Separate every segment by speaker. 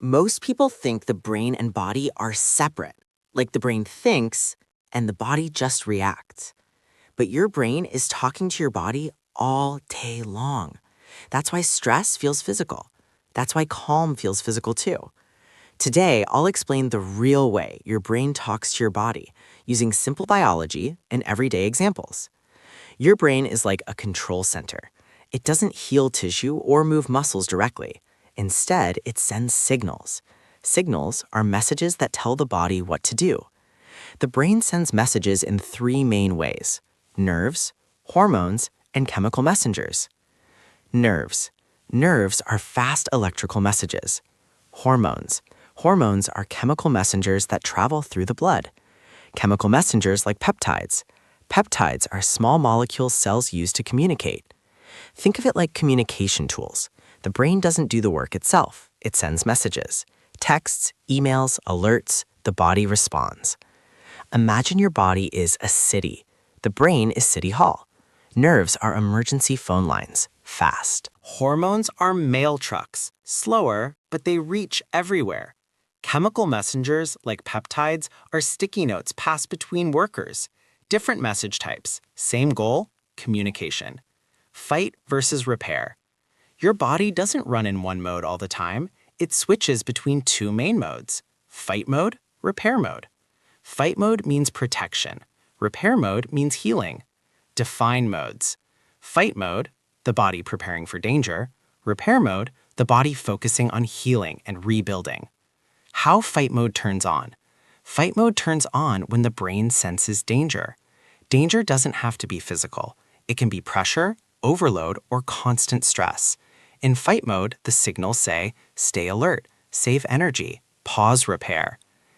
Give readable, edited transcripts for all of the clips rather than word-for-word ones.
Speaker 1: Most people think the brain and body are separate, like the brain thinks and the body just reacts. But your brain is talking to your body all day long. That's why stress feels physical. That's why calm feels physical too. Today, I'll explain the real way your brain talks to your body using simple biology and everyday examples. Your brain is like a control center. It doesn't heal tissue or move muscles directly. Instead, it sends signals. Signals are messages that tell the body what to do. The brain sends messages in three main ways: nerves, hormones, and chemical messengers. Nerves. Nerves are fast electrical messages. Hormones. Hormones are chemical messengers that travel through the blood. Chemical messengers like peptides. Peptides are small molecules cells use to communicate. Think of it like communication tools. The brain doesn't do the work itself. It sends messages. Texts, emails, alerts, the body responds. Imagine your body is a city. The brain is City Hall. Nerves are emergency phone lines, fast.
Speaker 2: Hormones are mail trucks, slower, but they reach everywhere. Chemical messengers, like peptides, are sticky notes passed between workers. Different message types, same goal, communication. Fight versus repair. Your body doesn't run in one mode all the time. It switches between two main modes: fight mode, repair mode. Fight mode means protection. Repair mode means healing. Define modes. Fight mode, the body preparing for danger. Repair mode, the body focusing on healing and rebuilding. How fight mode turns on. Fight mode turns on when the brain senses danger. Danger doesn't have to be physical. It can be pressure, overload, or constant stress. In fight mode, the signals say, stay alert, save energy, pause repair.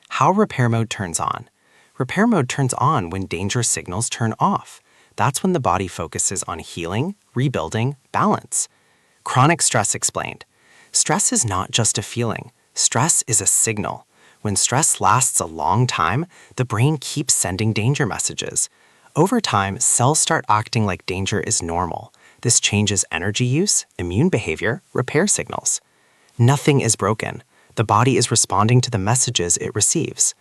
Speaker 2: How repair mode turns on. Repair mode turns on when danger signals turn off. That's when the body focuses on healing, rebuilding, balance. Chronic stress explained. Stress is not just a feeling. Stress is a signal. When stress lasts a long time, the brain keeps sending danger messages. Over time, cells start acting like danger is normal. This changes energy use, immune behavior, repair signals. Nothing is broken. The body is responding to the messages it receives.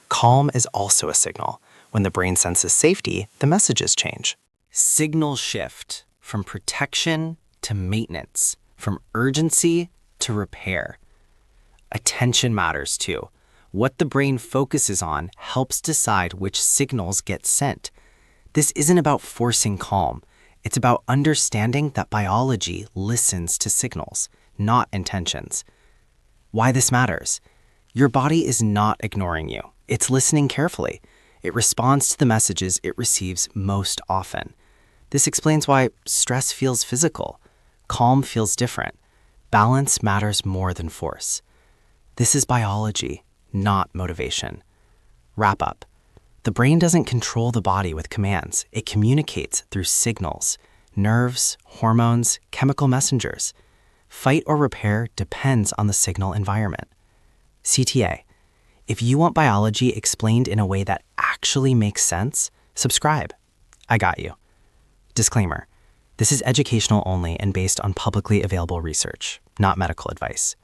Speaker 2: Calm is also a signal. When the brain senses safety, the messages change. Signal shift from protection to maintenance, from urgency to repair. Attention matters too. What the brain focuses on helps decide which signals get sent. This isn't about forcing calm. It's about understanding that biology listens to signals, not intentions. Why this matters? Your body is not ignoring you. It's listening carefully. It responds to the messages it receives most often. This explains why stress feels physical. Calm feels different. Balance matters more than force. This is biology, not motivation. Wrap up. The brain doesn't control the body with commands. It communicates through signals, nerves, hormones, chemical messengers. Fight or repair depends on the signal environment. CTA. If you want biology explained in a way that actually makes sense, subscribe. I got you. Disclaimer. This is educational only and based on publicly available research, not medical advice.